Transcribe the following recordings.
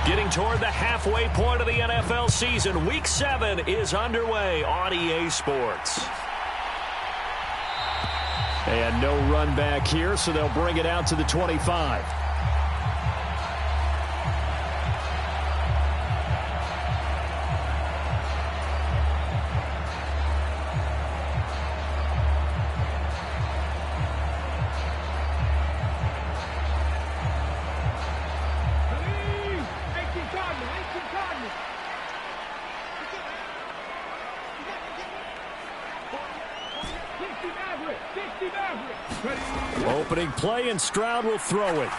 Getting toward the halfway point of the NFL season, Week 7 is underway on EA Sports. And no run back here, so they'll bring it out to the 25. Opening play, and Stroud will throw it.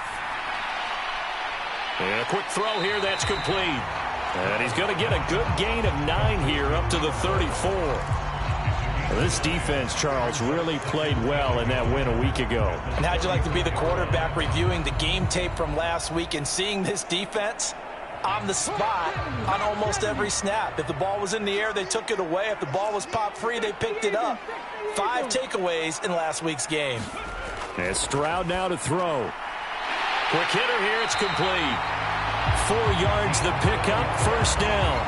And a quick throw here, that's complete. And he's going to get a good gain of 9 here up to the 34. This defense, Charles, really played well in that win a week ago. And how'd you like to be the quarterback reviewing the game tape from last week and seeing this defense on the spot on almost every snap? If the ball was in the air, they took it away. If the ball was popped free, they picked it up. 5 takeaways in last week's game. And Stroud now to throw. Quick hitter here, it's complete. 4 yards the pickup, first down.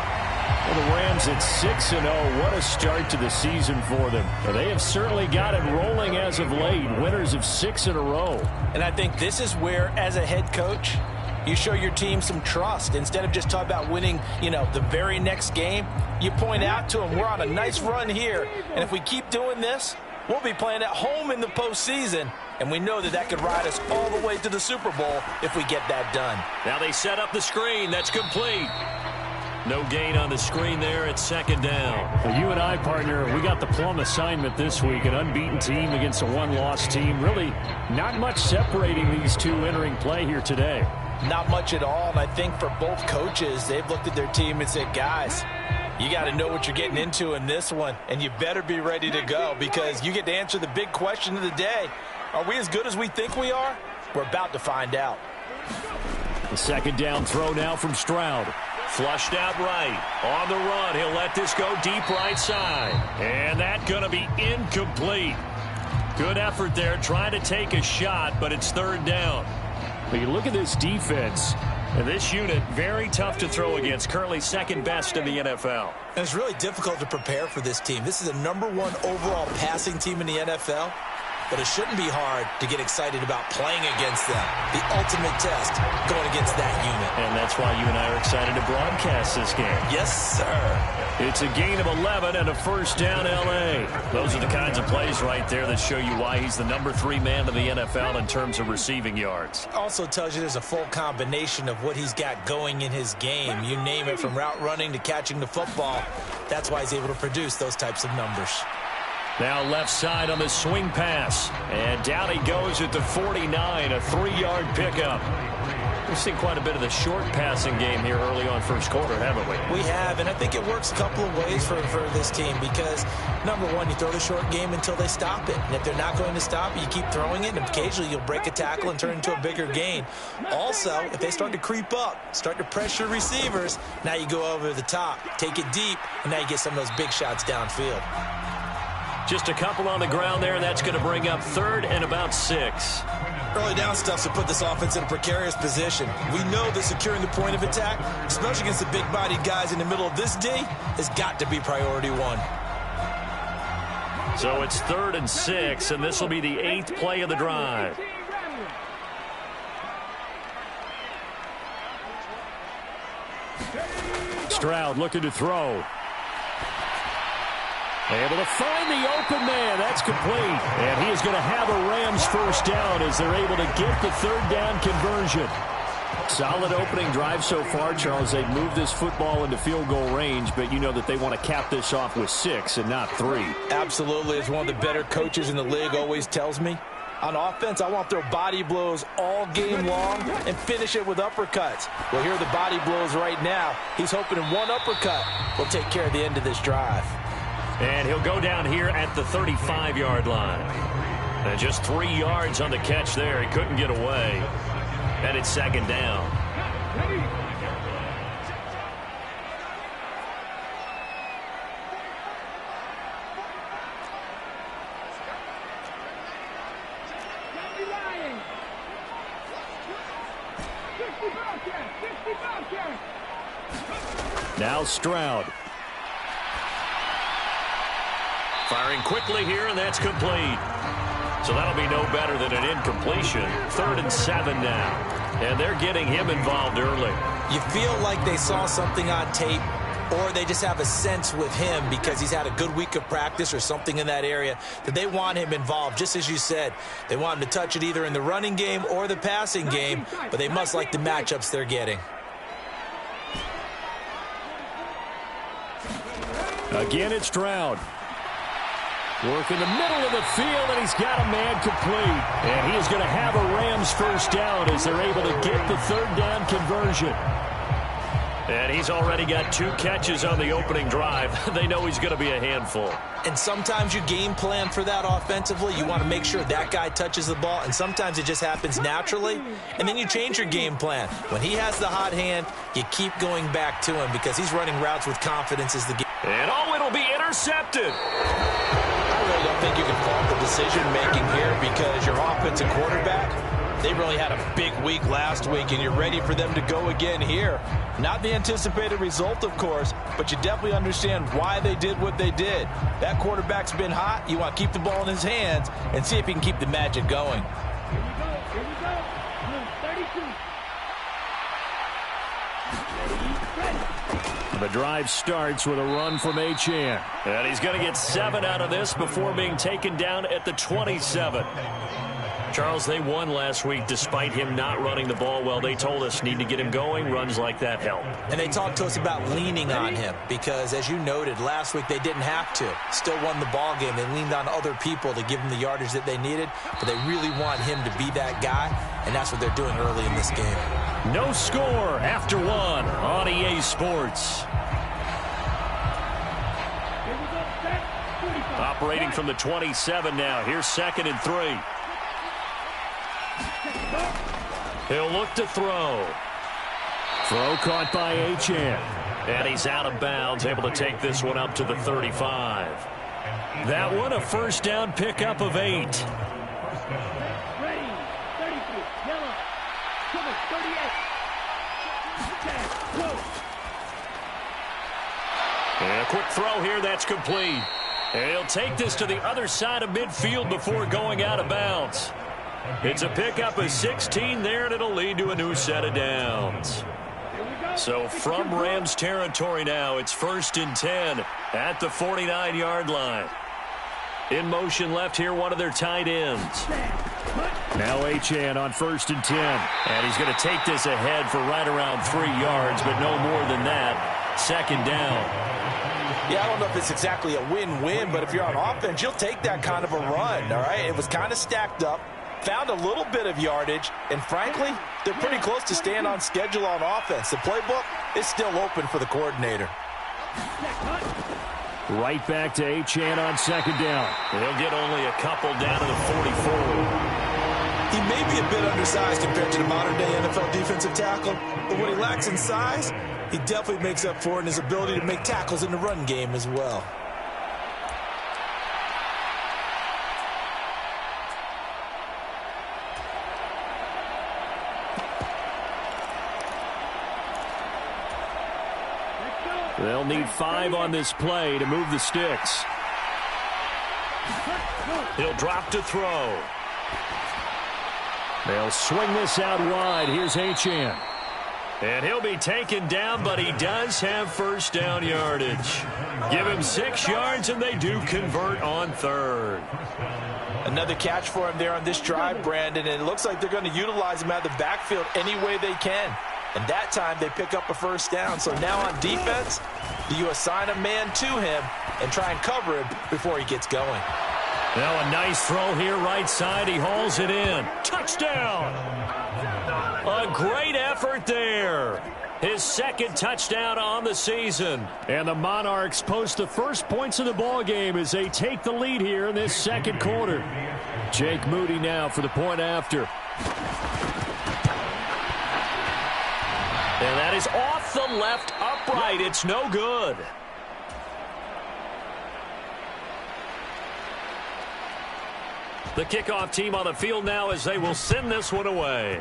Well, the Rams at 6-0. What a start to the season for them. They have certainly got it rolling as of late. Winners of 6 in a row. And I think this is where, as a head coach, you show your team some trust. Instead of just talking about winning, the very next game, you point out to them, we're on a nice run here. And if we keep doing this, we'll be playing at home in the postseason. And we know that could ride us all the way to the Super Bowl if we get that done. Now they set up the screen. That's complete. No gain on the screen there at second down. Well, you and I, partner, we got the plum assignment this week. An unbeaten team against a one-loss team. Really not much separating these two entering play here today. Not much at all. And I think for both coaches, they've looked at their team and said, guys, you got to know what you're getting into in this one. And you better be ready to go because you get to answer the big question of the day. Are we as good as we think we are? We're about to find out. The second down throw now from Stroud. Flushed out right. On the run, he'll let this go deep right side. And that's going to be incomplete. Good effort there, trying to take a shot, but it's third down. But you look at this defense. And this unit, very tough to throw against. Currently second best in the NFL. And it's really difficult to prepare for this team. This is the #1 overall passing team in the NFL. But it shouldn't be hard to get excited about playing against them. The ultimate test going against that unit. And that's why you and I are excited to broadcast this game. Yes, sir. It's a gain of 11 and a first down, L.A. Those are the kinds of plays right there that show you why he's the #3 man in the NFL in terms of receiving yards. Also tells you there's a full combination of what he's got going in his game. You name it, from route running to catching the football. That's why he's able to produce those types of numbers. Now left side on the swing pass. And down he goes at the 49, a 3-yard pickup. We've seen quite a bit of the short passing game here early on first quarter, haven't we? We have, and I think it works a couple of ways for this team because, #1, you throw the short game until they stop it. And if they're not going to stop it, you keep throwing it, and occasionally you'll break a tackle and turn it into a bigger gain. Also, if they start to creep up, start to pressure receivers, now you go over the top, take it deep, and now you get some of those big shots downfield. Just a couple on the ground there, and that's going to bring up third and about 6. Early down stuff to put this offense in a precarious position. We know that securing the point of attack, especially against the big-bodied guys in the middle of this D, has got to be priority 1. So it's 3rd and 6, and this will be the 8th play of the drive. Stroud looking to throw. Able to find the open man. That's complete. And he is going to have a Rams first down as they're able to get the third down conversion. Solid opening drive so far, Charles. They've moved this football into field goal range, but you know that they want to cap this off with 6 and not 3. Absolutely. As one of the better coaches in the league always tells me, on offense, I want to throw body blows all game long and finish it with uppercuts. Well, here are the body blows right now. He's hoping in one uppercut will take care of the end of this drive. And he'll go down here at the 35-yard line. And just 3 yards on the catch there. He couldn't get away. And it's second down. Now Stroud. Firing quickly here, and that's complete. So that'll be no better than an incompletion. 3rd and 7 now. And they're getting him involved early. You feel like they saw something on tape, or they just have a sense with him because he's had a good week of practice or something in that area that they want him involved. Just as you said, they want him to touch it either in the running game or the passing game, but they must like the matchups they're getting. Again, it's Stroud. Work in the middle of the field, and he's got a man complete. And he is going to have a Rams first down as they're able to get the 3rd down conversion. And he's already got 2 catches on the opening drive. They know he's going to be a handful. And sometimes you game plan for that offensively. You want to make sure that guy touches the ball, and sometimes it just happens naturally. And then you change your game plan. When he has the hot hand, you keep going back to him because he's running routes with confidence as the game. And it'll be intercepted. I really don't think you can fault the decision-making here because your offensive quarterback, they really had a big week last week, and you're ready for them to go again here. Not the anticipated result, of course, but you definitely understand why they did what they did. That quarterback's been hot. You want to keep the ball in his hands and see if he can keep the magic going. Here we go. 32. The drive starts with a run from Achane. And he's going to get 7 out of this before being taken down at the 27. Charles, they won last week despite him not running the ball well. They told us need to get him going. Runs like that help. And they talked to us about leaning on him because, as you noted, last week they didn't have to. Still won the ball game. They leaned on other people to give them the yardage that they needed, but they really want him to be that guy, and that's what they're doing early in this game. No score after 1 on EA Sports. Operating from the 27 now. Here's 2nd and 3. He'll look to throw. Throw caught by Achane. And he's out of bounds, able to take this one up to the 35. That one a first down pickup of 8. Ready. 33. Yellow. Cover 38. Go. And a quick throw here, that's complete. And he'll take this to the other side of midfield before going out of bounds. It's a pickup of 16 there, and it'll lead to a new set of downs. So from Rams territory now, it's 1st and 10 at the 49-yard line. In motion left here, one of their tight ends. Now Achane on 1st and 10. And he's going to take this ahead for right around 3 yards, but no more than that. 2nd down. Yeah, I don't know if it's exactly a win-win, but if you're on offense, you'll take that kind of a run, all right? It was kind of stacked up, found a little bit of yardage, and frankly, they're pretty close to staying on schedule on offense. The playbook is still open for the coordinator. Right back to Achane on 2nd down. He'll get only a couple down to the 44. He may be a bit undersized compared to the modern-day NFL defensive tackle, but what he lacks in size, he definitely makes up for it in his ability to make tackles in the run game as well. They'll need 5 on this play to move the sticks. He'll drop to throw. They'll swing this out wide. Here's Achane. And he'll be taken down, but he does have first down yardage. Give him 6 yards, and they do convert on 3rd. Another catch for him there on this drive, Brandon, and it looks like they're going to utilize him out of the backfield any way they can. And that time they pick up a first down. So now on defense, do you assign a man to him and try and cover him before he gets going? Now a nice throw here right side. He hauls it in. Touchdown! A great effort there. His 2nd touchdown on the season. And the Monarchs post the first points of the ball game as they take the lead here in this 2nd quarter. Jake Moody now for the point after. And that is off the left upright. It's no good. The kickoff team on the field now as they will send this one away.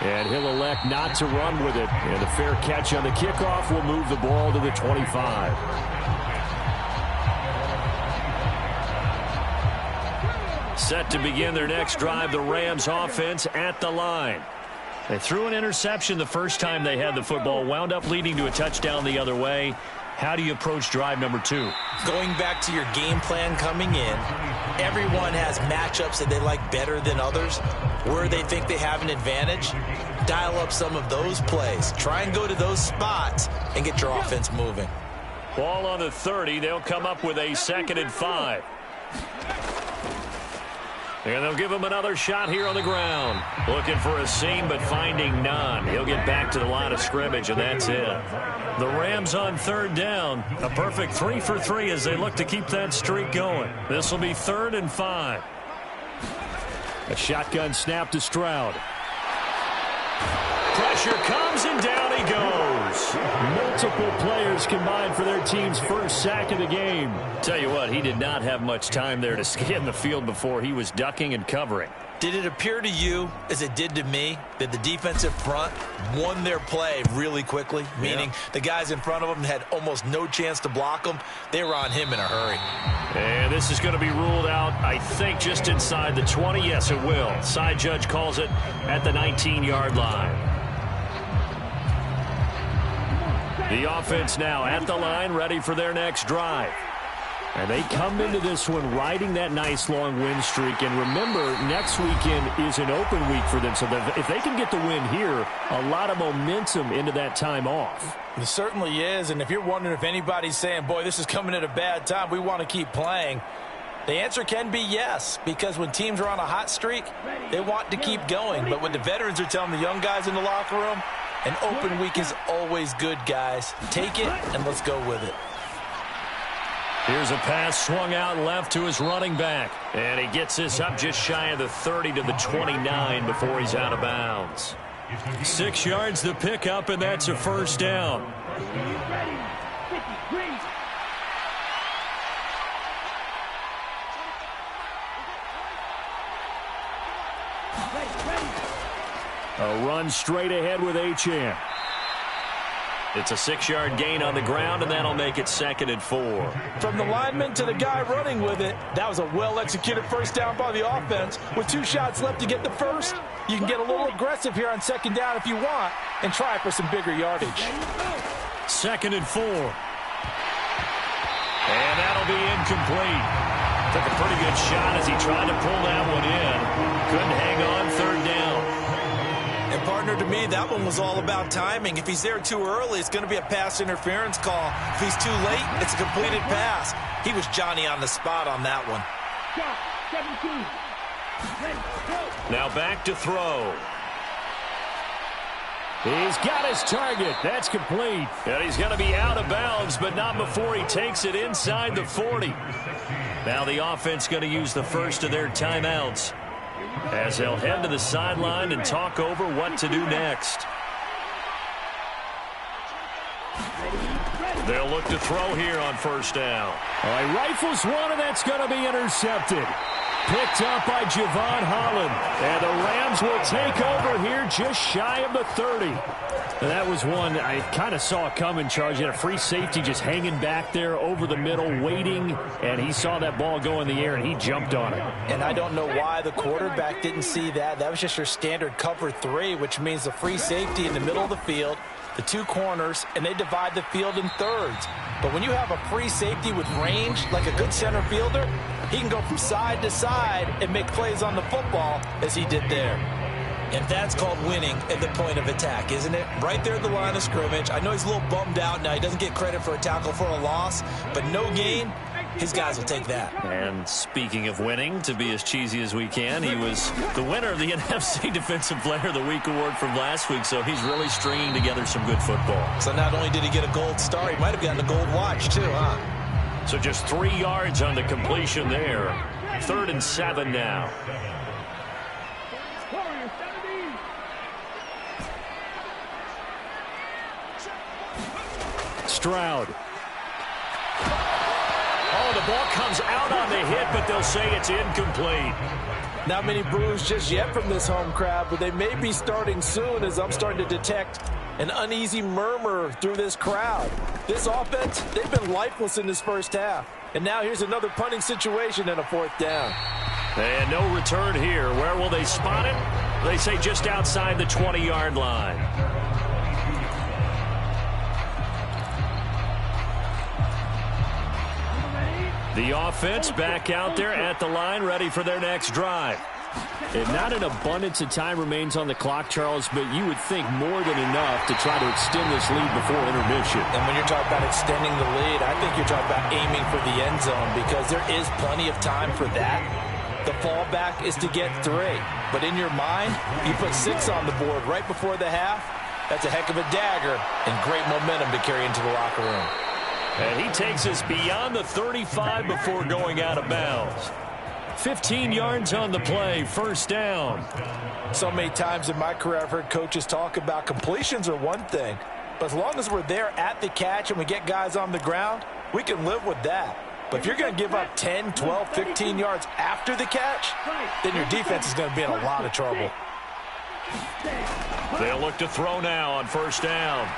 And he'll elect not to run with it. And a fair catch on the kickoff will move the ball to the 25. Set to begin their next drive, the Rams offense at the line. They threw an interception the first time they had the football, wound up leading to a touchdown the other way. How do you approach drive number 2? Going back to your game plan coming in, everyone has matchups that they like better than others. Where they think they have an advantage, dial up some of those plays. Try and go to those spots and get your offense moving. Ball on the 30. They'll come up with a 2nd and 5. And they'll give him another shot here on the ground. Looking for a seam, but finding none. He'll get back to the line of scrimmage, and that's it. The Rams on 3rd down. A perfect 3 for 3 as they look to keep that streak going. This will be 3rd and 5. A shotgun snap to Stroud. Pressure comes, and down he goes. Multiple players combined for their team's first sack of the game. Tell you what, he did not have much time there to scan the field before he was ducking and covering. Did it appear to you, as it did to me, that the defensive front won their play really quickly? Meaning the guys in front of them had almost no chance to block them. They were on him in a hurry. And this is going to be ruled out, I think, just inside the 20. Yes, it will. Side judge calls it at the 19-yard line. The offense now at the line, ready for their next drive. And they come into this one riding that nice long win streak. And remember, next weekend is an open week for them. So if they can get the win here, a lot of momentum into that time off. It certainly is. And if you're wondering if anybody's saying, boy, this is coming at a bad time, we want to keep playing, the answer can be yes. Because when teams are on a hot streak, they want to keep going. But what the veterans are telling the young guys in the locker room, an open week is always good, guys. Take it and let's go with it. Here's a pass swung out left to his running back. And he gets this up just shy of the 30 to the 29 before he's out of bounds. 6 yards the pickup, and that's a first down. A run straight ahead with Achane. It's a 6-yard gain on the ground, and that'll make it 2nd and 4. From the lineman to the guy running with it, that was a well-executed first down by the offense. With 2 shots left to get the first, you can get a little aggressive here on 2nd down if you want and try for some bigger yardage. 2nd and 4. And that'll be incomplete. Took a pretty good shot as he tried to pull that one in. Couldn't hang on, 3rd down. And partner, to me, that one was all about timing. If he's there too early, it's going to be a pass interference call. If he's too late, it's a completed pass. He was Johnny on the spot on that one. Now back to throw. He's got his target. That's complete. And he's going to be out of bounds, but not before he takes it inside the 40. Now the offense going to use the first of their timeouts, as they'll head to the sideline and talk over what to do next. They'll look to throw here on 1st down. All right, rifles one, and that's going to be intercepted. Picked up by Javon Holland. And the Rams will take over here just shy of the 30. And that was one I kind of saw coming, Charge. He had a free safety just hanging back there over the middle, waiting. And he saw that ball go in the air, and he jumped on it. And I don't know why the quarterback didn't see that. That was just your standard cover 3, which means the free safety in the middle of the field, the 2 corners, and they divide the field in thirds. But when you have a free safety with range, like a good center fielder, he can go from side to side and make plays on the football as he did there. And that's called winning at the point of attack, isn't it? Right there at the line of scrimmage. I know he's a little bummed out now. He doesn't get credit for a tackle for a loss, but no gain, his guys will take that. And speaking of winning, to be as cheesy as we can, he was the winner of the NFC Defensive Player of the Week award from last week, so he's really stringing together some good football. So not only did he get a gold star, he might have gotten a gold watch too, huh? So just 3 yards on the completion there. 3rd and 7 now. Stroud. Oh, the ball comes out on the hit, but they'll say it's incomplete. Not many boos just yet from this home crowd, but they may be starting soon as I'm starting to detect an uneasy murmur through this crowd. This offense, they've been lifeless in this first half. And now here's another punting situation and a fourth down. And no return here. Where will they spot it? They say just outside the 20-yard line. The offense back out there at the line, ready for their next drive. And not an abundance of time remains on the clock, Charles, but you would think more than enough to try to extend this lead before intermission. And when you're talking about extending the lead, I think you're talking about aiming for the end zone because there is plenty of time for that. The fallback is to get 3. But in your mind, you put 6 on the board right before the half. That's a heck of a dagger and great momentum to carry into the locker room. And he takes us beyond the 35 before going out of bounds. 15 yards on the play, first down. So many times in my career I've heard coaches talk about completions are one thing, but as long as we're there at the catch and we get guys on the ground, we can live with that. But if you're going to give up 10, 12, 15 yards after the catch, then your defense is going to be in a lot of trouble. They'll look to throw now on first down.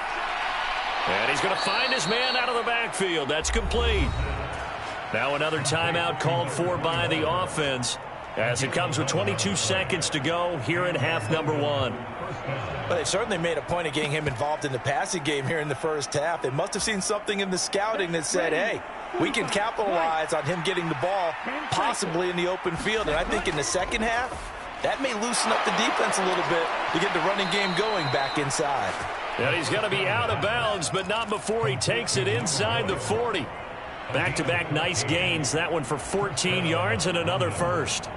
And he's going to find his man out of the backfield. That's complete. Now another timeout called for by the offense as it comes with 22 seconds to go here in half number 1. But they certainly made a point of getting him involved in the passing game here in the first half. They must have seen something in the scouting that said, hey, we can capitalize on him getting the ball possibly in the open field. And I think in the second half, that may loosen up the defense a little bit to get the running game going back inside. And he's going to be out of bounds, but not before he takes it inside the 40. Back-to-back nice gains. That one for 14 yards and another first.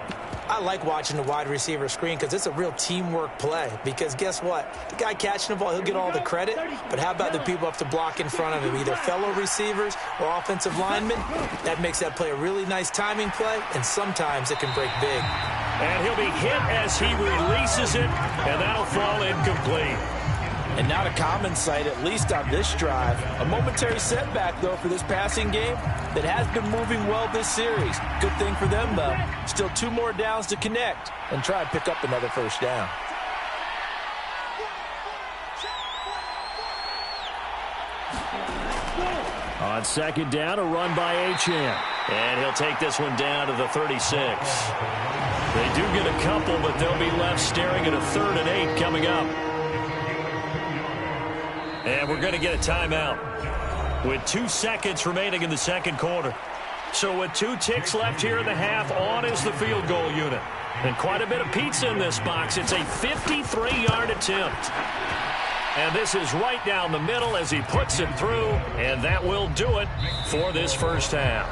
I like watching the wide receiver screen because it's a real teamwork play. Because guess what? The guy catching the ball, he'll get all the credit. But how about the people up to block in front of him, either fellow receivers or offensive linemen? That makes that play a really nice timing play, and sometimes it can break big. And he'll be hit as he releases it, and that'll fall incomplete. And not a common sight, at least on this drive. A momentary setback, though, for this passing game that has been moving well this series. Good thing for them, though. Still 2 more downs to connect and try and pick up another first down. On second down, a run by Achane. And he'll take this one down to the 36. They do get a couple, but they'll be left staring at a 3rd and 8 coming up. And we're going to get a timeout with 2 seconds remaining in the second quarter. So with 2 ticks left here in the half, on is the field goal unit. And quite a bit of pizza in this box. It's a 53-yard attempt. And this is right down the middle as he puts it through. And that will do it for this first half.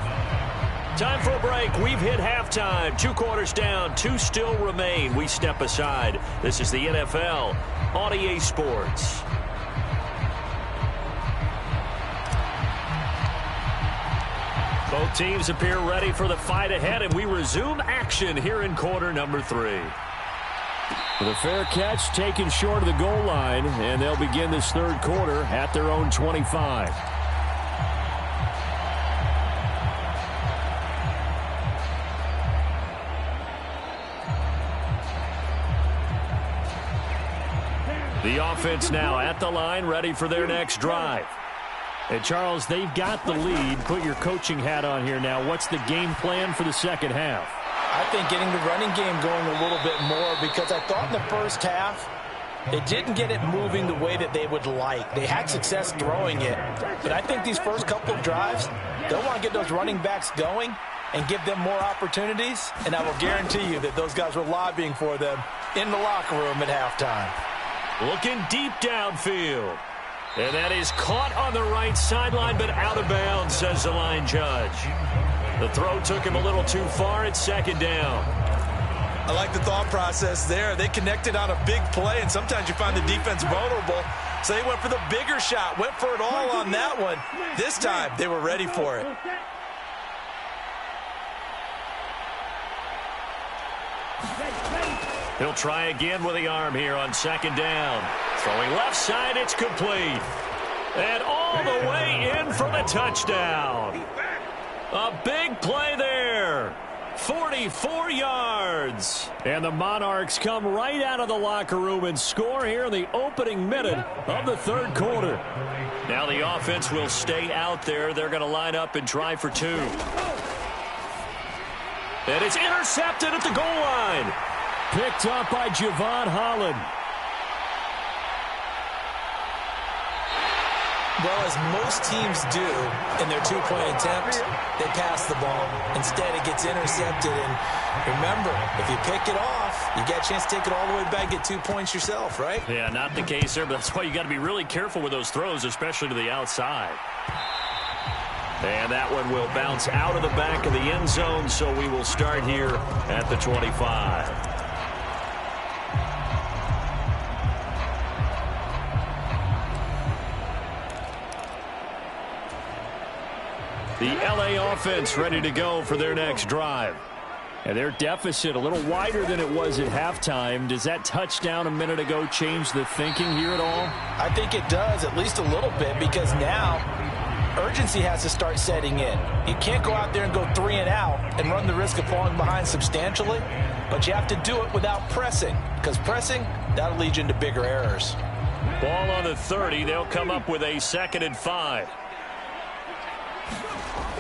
Time for a break. We've hit halftime. 2 quarters down. 2 still remain. We step aside. This is the NFL on EA Sports. Both teams appear ready for the fight ahead, and we resume action here in quarter number 3. With a fair catch taken short of the goal line, and they'll begin this third quarter at their own 25. The offense now at the line, ready for their next drive. And Charles, they've got the lead. Put your coaching hat on here now. What's the game plan for the second half? I think getting the running game going a little bit more because I thought in the first half they didn't get it moving the way that they would like. They had success throwing it. But I think these first couple of drives, they'll want to get those running backs going and give them more opportunities. And I will guarantee you that those guys were lobbying for them in the locker room at halftime. Looking deep downfield. And that is caught on the right sideline, but out of bounds, says the line judge. The throw took him a little too far. It's second down. I like the thought process there. They connected on a big play, and sometimes you find the defense vulnerable. So they went for the bigger shot, went for it all on that one. This time, they were ready for it. He'll try again with the arm here on second down. Throwing left side, it's complete. And all the way in for the touchdown. A big play there. 44 yards. And the Monarchs come right out of the locker room and score here in the opening minute of the third quarter. Now the offense will stay out there. They're going to line up and try for two. And it's intercepted at the goal line. Picked up by Javon Holland. Well, as most teams do in their two-point attempt, they pass the ball. Instead, it gets intercepted. And remember, if you pick it off, you get a chance to take it all the way back, get 2 points yourself, right? Yeah, not the case there, but that's why you got to be really careful with those throws, especially to the outside. And that one will bounce out of the back of the end zone, so we will start here at the 25. The LA offense ready to go for their next drive. And their deficit a little wider than it was at halftime. Does that touchdown a minute ago change the thinking here at all? I think it does, at least a little bit, because now urgency has to start setting in. You can't go out there and go 3 and out and run the risk of falling behind substantially, but you have to do it without pressing, because pressing, that'll lead you into bigger errors. Ball on the 30. They'll come up with a 2nd and 5.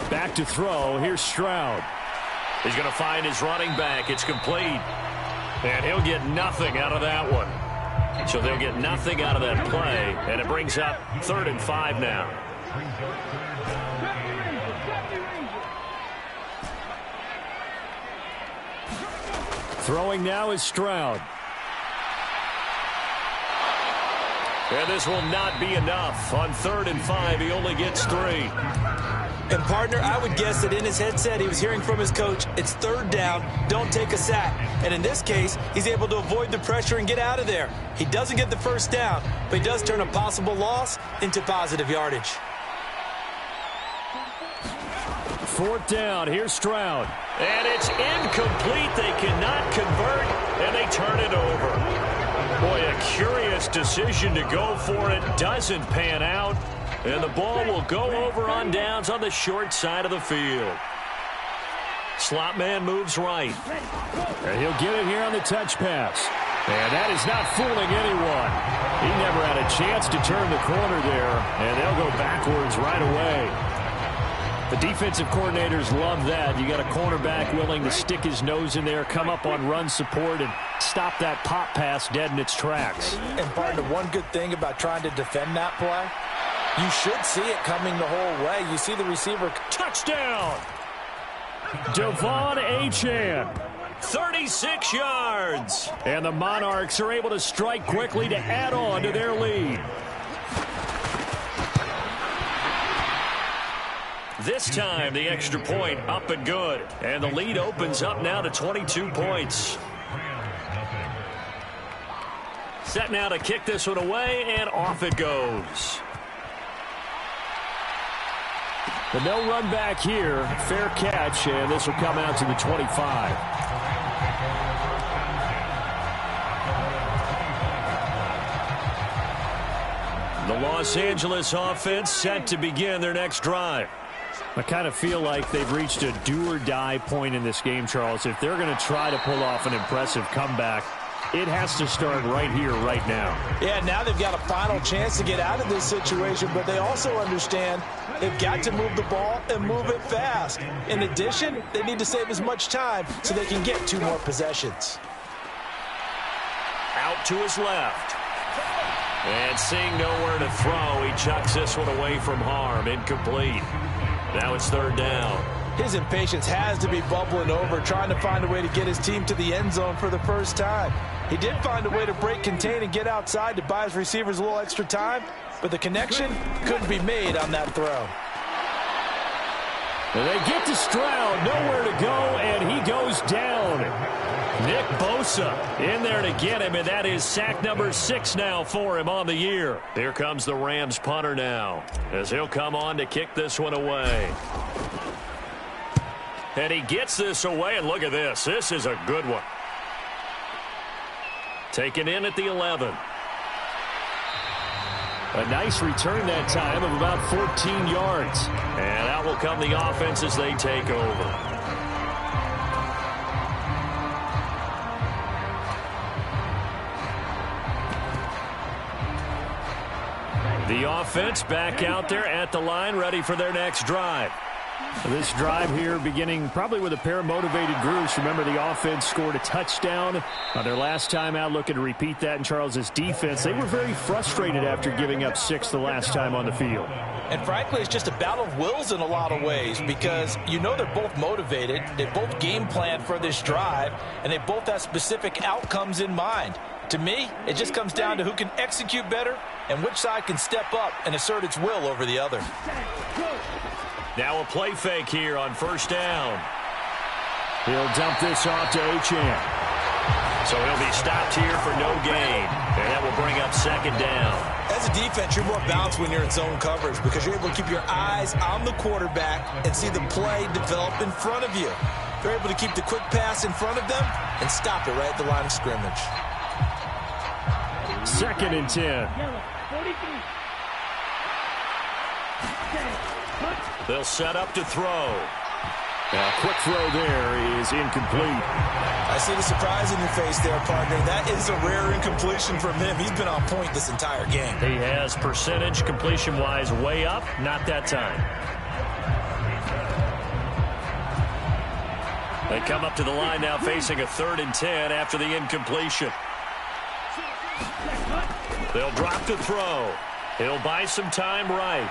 Back to throw. Here's Stroud. He's going to find his running back. It's complete. And he'll get nothing out of that one. So they'll get nothing out of that play. And it brings up 3rd and 5 now. Throwing now is Stroud. And this will not be enough. On 3rd and 5, he only gets 3. And, partner, I would guess that in his headset he was hearing from his coach, it's 3rd down, don't take a sack. And in this case, he's able to avoid the pressure and get out of there. He doesn't get the 1st down, but he does turn a possible loss into positive yardage. 4th down. Here's Stroud. And it's incomplete. They cannot convert, and they turn it over. Boy, a curious decision to go for it. Doesn't pan out. And the ball will go over on downs on the short side of the field. Slot man moves right. And he'll get it here on the touch pass. And that is not fooling anyone. He never had a chance to turn the corner there. And they'll go backwards right away. The defensive coordinators love that. You got a cornerback willing to stick his nose in there, come up on run support, and stop that pop pass dead in its tracks. And partner, one good thing about trying to defend that play, you should see it coming the whole way. You see the receiver. Touchdown! Devon Achane. 36 yards. And the Monarchs are able to strike quickly to add on to their lead. This time, the extra point up and good. And the lead opens up now to 22 points. Set now to kick this one away, and off it goes. But no run back here. Fair catch, and this will come out to the 25. The Los Angeles offense set to begin their next drive. I kind of feel like they've reached a do-or-die point in this game, Charles. If they're going to try to pull off an impressive comeback, it has to start right here, right now. Yeah, now they've got a final chance to get out of this situation, but they also understand they've got to move the ball and move it fast. In addition, they need to save as much time so they can get 2 more possessions. Out to his left. And seeing nowhere to throw, he chucks this one away from harm. Incomplete. Now it's 3rd down. His impatience has to be bubbling over, trying to find a way to get his team to the end zone for the first time. He did find a way to break, contain, and get outside to buy his receivers a little extra time, but the connection couldn't be made on that throw. And they get to Stroud, nowhere to go, and he goes down. Nick Bosa in there to get him, and that is sack number 6 now for him on the year. Here comes the Rams punter now, as he'll come on to kick this one away. And he gets this away, and look at this. This is a good one. Taken in at the 11. A nice return that time of about 14 yards. And out will come the offense as they take over. The offense back out there at the line, ready for their next drive. This drive here beginning probably with a pair of motivated groups. Remember, the offense scored a touchdown on their last time out, looking to repeat that in Charles's defense. They were very frustrated after giving up 6 the last time on the field. And frankly, it's just a battle of wills in a lot of ways because you know they're both motivated, they both game plan for this drive, and they both have specific outcomes in mind. To me, it just comes down to who can execute better and which side can step up and assert its will over the other. Now a play fake here on first down. He'll dump this off to Achane. So he'll be stopped here for no gain. And that will bring up second down. As a defense, you're more balanced when you're in zone coverage because you're able to keep your eyes on the quarterback and see the play develop in front of you. You're able to keep the quick pass in front of them and stop it right at the line of scrimmage. 2nd and 10. They'll set up to throw. Now, quick throw there is incomplete. I see the surprise in your face there, partner. That is a rare incompletion from him. He's been on point this entire game. He has percentage completion-wise way up. Not that time. They come up to the line now facing a 3rd and 10 after the incompletion. They'll drop to throw. He'll buy some time right.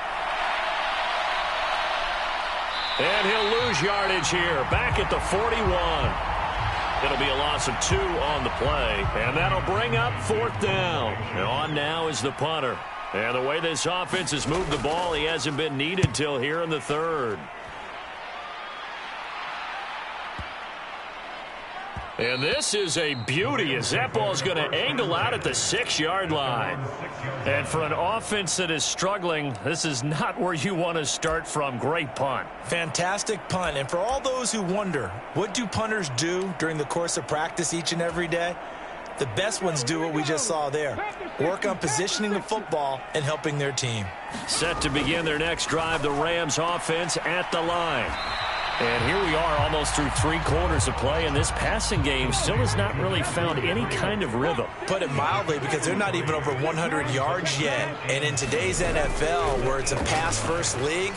And he'll lose yardage here. Back at the 41. It'll be a loss of 2 on the play. And that'll bring up 4th down. And on now is the punter. And the way this offense has moved the ball, he hasn't been needed till here in the 3rd. And this is a beauty as that ball's going to angle out at the 6-yard line. And for an offense that is struggling, this is not where you want to start from. Great punt. Fantastic punt. And for all those who wonder, what do punters do during the course of practice each and every day? The best ones do what we just saw there. Work on positioning the football and helping their team. Set to begin their next drive, the Rams offense at the line. And here we are almost through 3 quarters of play, and this passing game still has not really found any kind of rhythm. Put it mildly, because they're not even over 100 yards yet. And in today's NFL, where it's a pass-first league,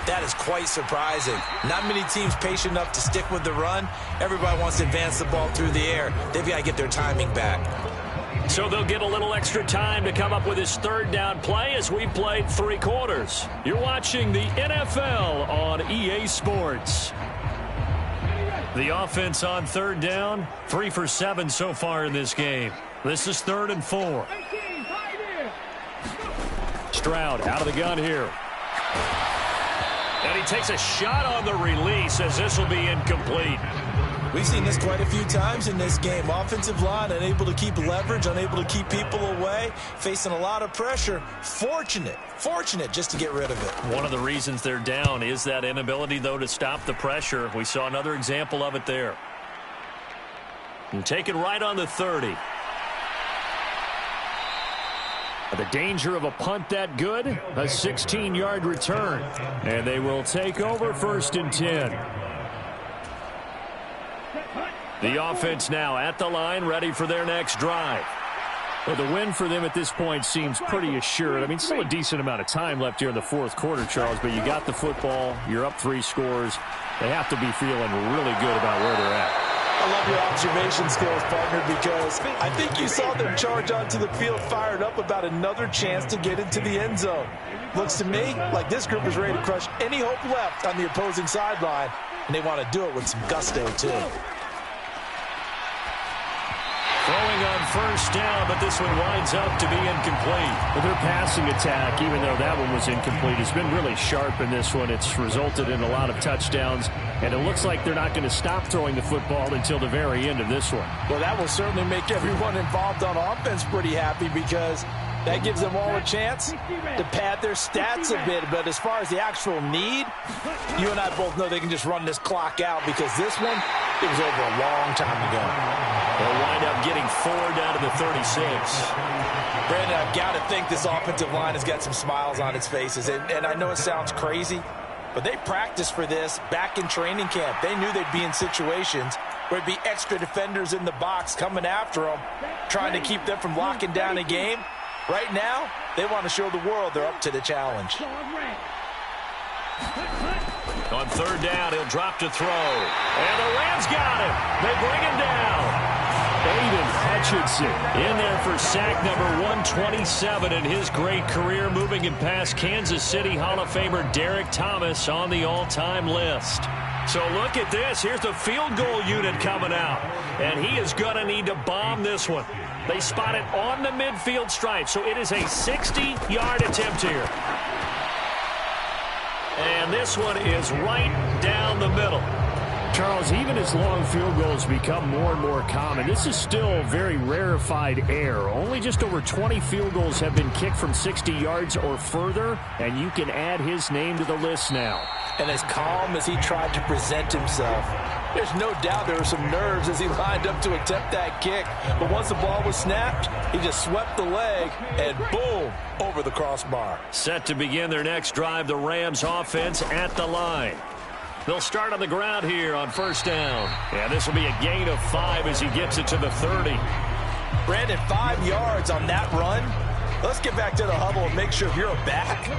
that is quite surprising. Not many teams patient enough to stick with the run. Everybody wants to advance the ball through the air. They've got to get their timing back. So they'll get a little extra time to come up with his 3rd down play as we played 3 quarters. You're watching the NFL on EA Sports. The offense on 3rd down, 3 for 7 so far in this game. This is 3rd and 4. Stroud out of the gun here. And he takes a shot on the release as this will be incomplete. We've seen this quite a few times in this game. Offensive line unable to keep leverage, unable to keep people away, facing a lot of pressure. Fortunate just to get rid of it. One of the reasons they're down is that inability, though, to stop the pressure. We saw another example of it there. And taken right on the 30. The danger of a punt that good, a 16-yard return. And they will take over 1st and 10. The offense now at the line, ready for their next drive. Well, the win for them at this point seems pretty assured. I mean, still a decent amount of time left here in the 4th quarter, Charles, but you got the football, you're up 3 scores. They have to be feeling really good about where they're at. I love your observation skills, partner, because I think you saw them charge onto the field fired up about another chance to get into the end zone. Looks to me like this group is ready to crush any hope left on the opposing sideline, and they want to do it with some gusto, too. Throwing on 1st down, but this one winds up to be incomplete. Well, their passing attack, even though that one was incomplete, has been really sharp in this one. It's resulted in a lot of touchdowns, and it looks like they're not going to stop throwing the football until the very end of this one. Well, that will certainly make everyone involved on offense pretty happy because that gives them all a chance to pad their stats a bit. But as far as the actual need, you and I both know they can just run this clock out because this one, it was over a long time ago. They'll wind up getting 4 down to the 36. Brandon, I've got to think this offensive line has got some smiles on its faces. And I know it sounds crazy, but they practiced for this back in training camp. They knew they'd be in situations where it'd be extra defenders in the box coming after them, trying to keep them from locking down a game. Right now, they want to show the world they're up to the challenge. On 3rd down, he'll drop to throw. And the Rams got him. They bring him down. Aiden Hutchinson in there for sack number 127 in his great career, moving him past Kansas City Hall of Famer Derek Thomas on the all-time list. So look at this. Here's the field goal unit coming out. And he is going to need to bomb this one. They spot it on the midfield stripe, so it is a 60-yard attempt here. And this one is right down the middle. Charles, even as long field goals become more and more common, this is still very rarefied air. Only just over 20 field goals have been kicked from 60 yards or further, and you can add his name to the list now. And as calm as he tried to present himself, there's no doubt there were some nerves as he lined up to attempt that kick. But once the ball was snapped, he just swept the leg and boom, over the crossbar. Set to begin their next drive, the Rams offense at the line. They'll start on the ground here on 1st down. And this will be a gain of 5 as he gets it to the 30. Brandon, 5 yards on that run. Let's get back to the huddle and make sure if you're a back,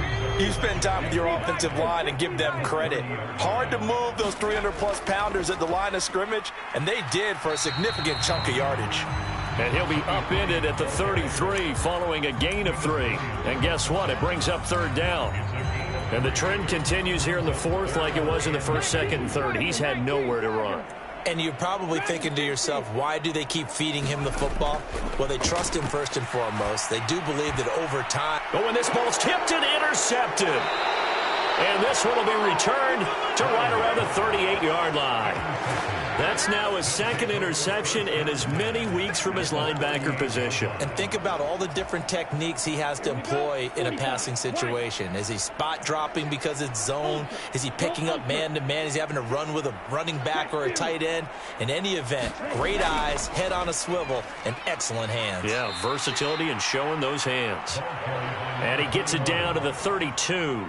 you spend time with your offensive line and give them credit. Hard to move those 300-plus pounders at the line of scrimmage, and they did for a significant chunk of yardage. And he'll be upended at the 33 following a gain of 3. And guess what? It brings up 3rd down. And the trend continues here in the 4th like it was in the 1st, 2nd, and 3rd. He's had nowhere to run. And you're probably thinking to yourself, why do they keep feeding him the football? Well, they trust him first and foremost. They do believe that over time. Oh, and this ball's tipped and intercepted. And this one will be returned to right around the 38-yard line. That's now his 2nd interception in as many weeks from his linebacker position. And think about all the different techniques he has to employ in a passing situation. Is he spot dropping because it's zone? Is he picking up man-to-man? Is he having to run with a running back or a tight end? In any event, great eyes, head on a swivel, and excellent hands. Yeah, versatility and showing those hands. And he gets it down to the 32.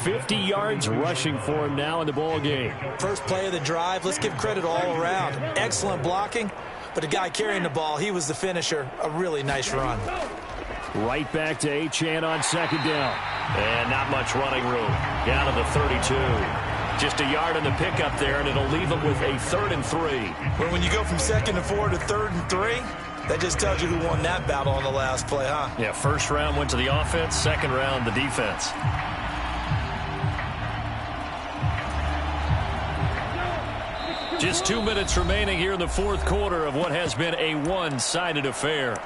50 yards rushing for him now in the ball game. First play of the drive, let's give credit all around. Excellent blocking, but the guy carrying the ball, he was the finisher. A really nice run. Right back to Achane on 2nd down. And not much running room. Down to the 32. Just a yard on the pickup there, and it'll leave him with a 3rd and 3. Well, when you go from 2nd and 4 to 3rd and 3, that just tells you who won that battle on the last play, huh? Yeah, 1st round went to the offense, 2nd round the defense. Just 2 minutes remaining here in the 4th quarter of what has been a one-sided affair.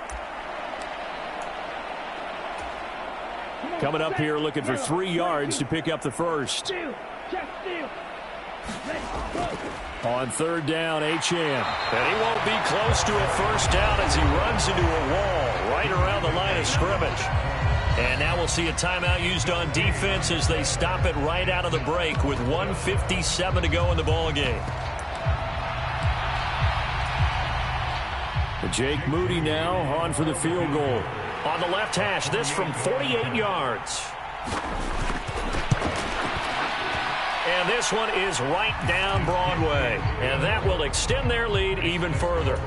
Coming up here looking for 3 yards to pick up the first. On 3rd down, Achane. And he won't be close to a 1st down as he runs into a wall right around the line of scrimmage. And now we'll see a timeout used on defense as they stop it right out of the break with 1:57 to go in the ball game. Jake Moody now on for the field goal. On the left hash, this from 48 yards. And this one is right down Broadway. And that will extend their lead even further.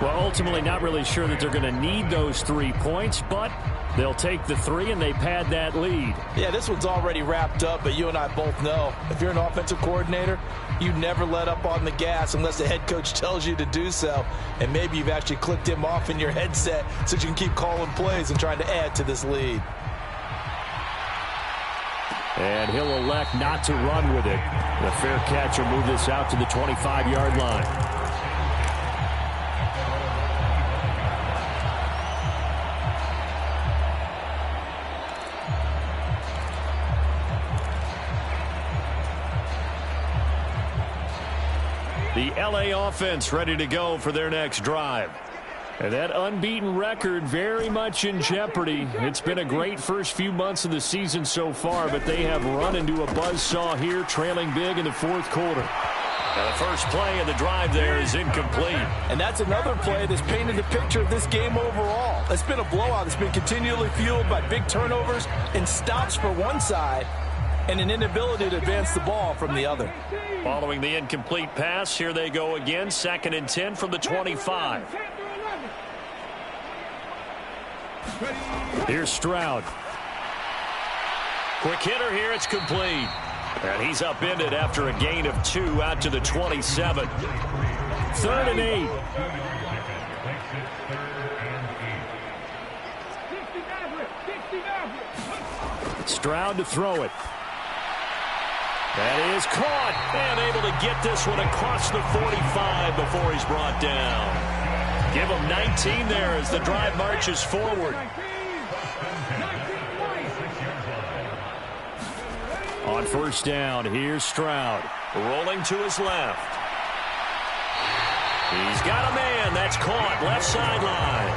Well, ultimately not really sure that they're going to need those 3 points, but they'll take the 3 and they pad that lead. Yeah, this one's already wrapped up, but you and I both know if you're an offensive coordinator, you never let up on the gas unless the head coach tells you to do so. And maybe you've actually clicked him off in your headset so you can keep calling plays and trying to add to this lead. And he'll elect not to run with it. The fair catch will move this out to the 25-yard line. The LA offense ready to go for their next drive. And that unbeaten record very much in jeopardy. It's been a great first few months of the season so far, but they have run into a buzzsaw here, trailing big in the 4th quarter. Now the first play of the drive there is incomplete. And that's another play that's painted the picture of this game overall. It's been a blowout. It's been continually fueled by big turnovers and stops for one side and an inability to advance the ball from the other. Following the incomplete pass, here they go again. 2nd and 10 from the 25. Here's Stroud. Quick hitter here. It's complete. And he's upended after a gain of 2 out to the 27. 3rd and 8. Stroud to throw it. That is caught. And able to get this one across the 45 before he's brought down. Give him 19 there as the drive marches forward. On 1st down, here's Stroud. Rolling to his left. He's got a man. That's caught. Left sideline.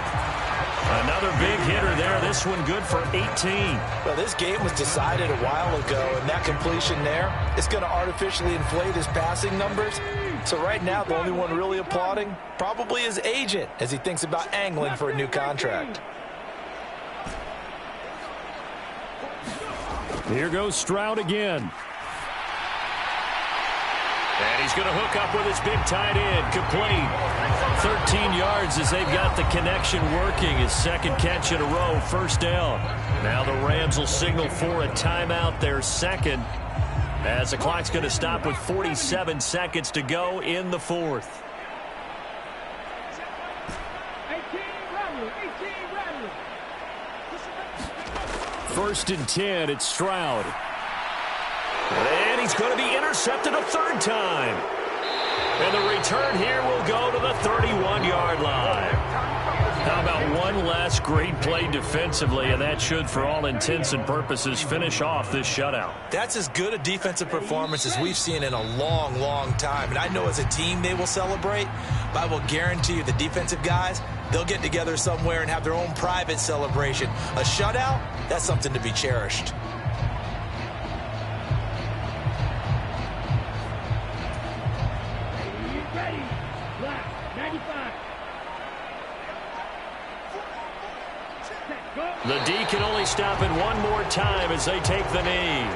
Another big hitter there. This one good for 18. Well, this game was decided a while ago, and that completion there is going to artificially inflate his passing numbers. So right now, the only one really applauding probably his agent as he thinks about angling for a new contract. Here goes Stroud again. And he's going to hook up with his big tight end. Complete. 13 yards as they've got the connection working. His 2nd catch in a row. 1st down. Now the Rams will signal for a timeout. Their 2nd. As the clock's going to stop with 47 seconds to go in the 4th. 1st and 10. It's Stroud. And he's going to be intercepted a 3rd time. And the return here will go to the 31-yard line. How about one last great play defensively, and that should, for all intents and purposes, finish off this shutout. That's as good a defensive performance as we've seen in a long, long time. And I know as a team they will celebrate, but I will guarantee you the defensive guys, they'll get together somewhere and have their own private celebration. A shutout, that's something to be cherished. Ready. Black. 95. The D can only stop it one more time as they take the knee.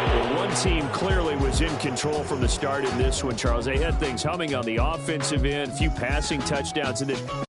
Well, one team clearly was in control from the start in this one, Charles. They had things humming on the offensive end, a few passing touchdowns, and then